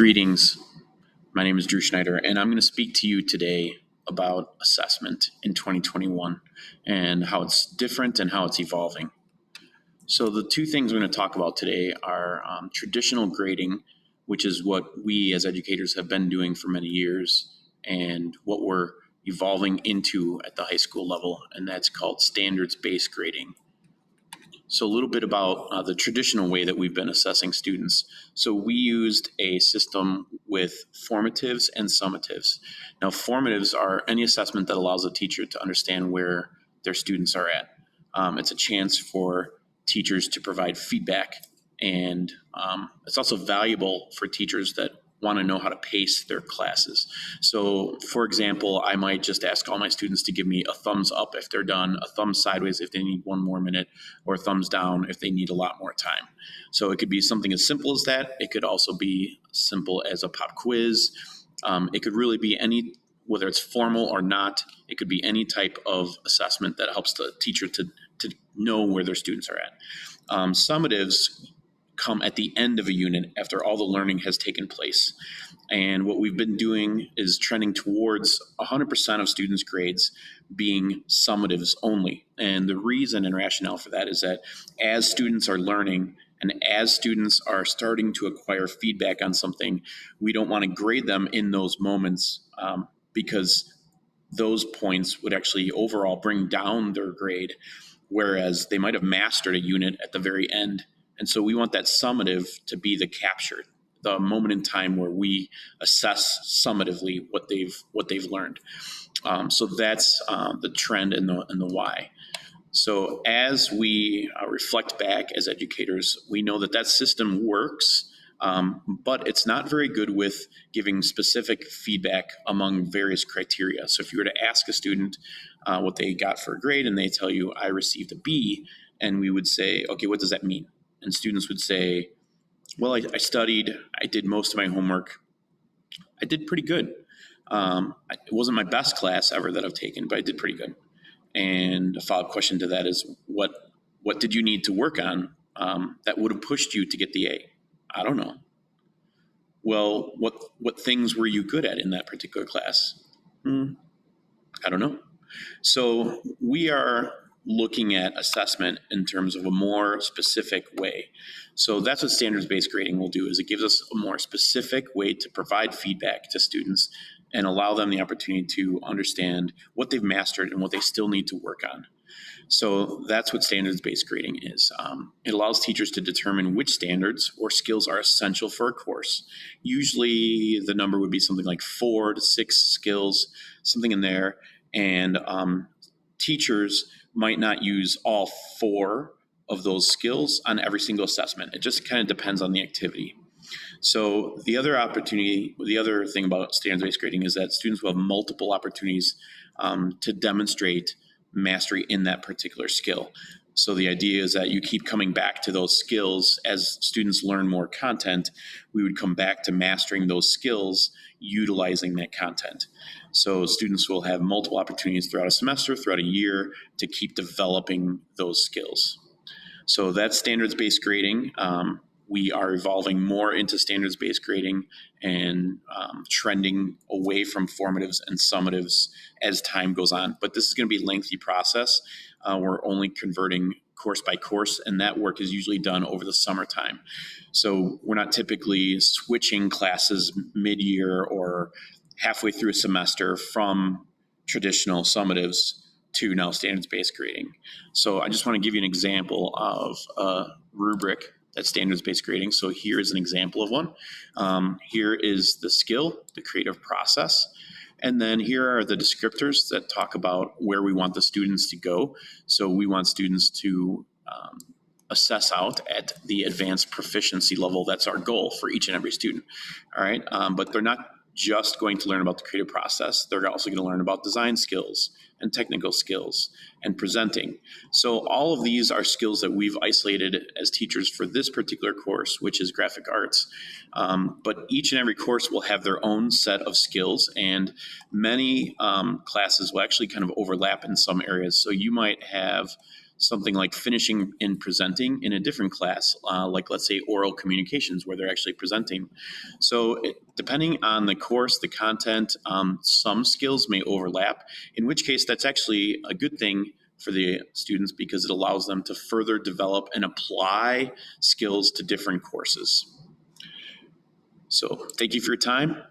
Greetings. My name is Drew Schneider, and I'm going to speak to you today about assessment in 2021 and how it's different and how it's evolving. So the two things we're going to talk about today are traditional grading, which is what we as educators have been doing for many years, and what we're evolving into at the high school level, and that's called standards-based grading. So a little bit about the traditional way that we've been assessing students. So we used a system with formatives and summatives. Now, formatives are any assessment that allows a teacher to understand where their students are at. It's a chance for teachers to provide feedback, and it's also valuable for teachers that want to know how to pace their classes. So, for example, I might just ask all my students to give me a thumbs up if they're done, a thumbs sideways if they need one more minute, or a thumbs down if they need a lot more time. So it could be something as simple as that. It could also be simple as a pop quiz. It could really be any, whether it's formal or not, it could be any type of assessment that helps the teacher to know where their students are at. Summatives come at the end of a unit after all the learning has taken place. And what we've been doing is trending towards 100% of students' grades being summatives only. And the reason and rationale for that is that as students are learning and as students are starting to acquire feedback on something, we don't want to grade them in those moments because those points would actually overall bring down their grade, whereas they might have mastered a unit at the very end. And so we want that summative to be the capture, the moment in time where we assess summatively what they've learned. So that's the trend and the why. So as we reflect back as educators, we know that system works, but it's not very good with giving specific feedback among various criteria. So if you were to ask a student what they got for a grade and they tell you, I received a B, and we would say, okay, what does that mean? And students would say, well, I studied, I did most of my homework, I did pretty good. It wasn't my best class ever that I've taken, but I did pretty good. And a follow-up question to that is, what did you need to work on that would have pushed you to get the A? I don't know. Well, what things were you good at in that particular class? I don't know. So we are looking at assessment in terms of a more specific way. So that's what standards-based grading will do, is it gives us a more specific way to provide feedback to students and allow them the opportunity to understand what they've mastered and what they still need to work on. So that's what standards-based grading is. It allows teachers to determine which standards or skills are essential for a course. Usually the number would be something like 4 to 6 skills, something in there. And teachers might not use all 4 of those skills on every single assessment. It just kind of depends on the activity. So the other thing about standards-based grading is that students will have multiple opportunities to demonstrate mastery in that particular skill. So the idea is that you keep coming back to those skills as students learn more content. We would come back to mastering those skills utilizing that content. So students will have multiple opportunities throughout a semester, throughout a year, to keep developing those skills. So that's standards-based grading. We are evolving more into standards-based grading and trending away from formatives and summatives as time goes on. But this is going to be a lengthy process. We're only converting course by course, and that work is usually done over the summertime. So we're not typically switching classes mid-year or halfway through a semester from traditional summatives to now standards-based grading. So I just want to give you an example of a rubric that's standards-based grading. So here is an example of one. Here is the skill, the creative process. And then here are the descriptors that talk about where we want the students to go. So we want students to assess out at the advanced proficiency level. That's our goal for each and every student. All right. But they're not just going to learn about the creative process. They're also going to learn about design skills and technical skills and presenting. So all of these are skills that we've isolated as teachers for this particular course, which is graphic arts. But each and every course will have their own set of skills, and many classes will actually kind of overlap in some areas. So you might have something like finishing and presenting in a different class, like let's say oral communications where they're actually presenting. So depending on the course, the content, some skills may overlap, in which case that's actually a good thing for the students because it allows them to further develop and apply skills to different courses. So thank you for your time.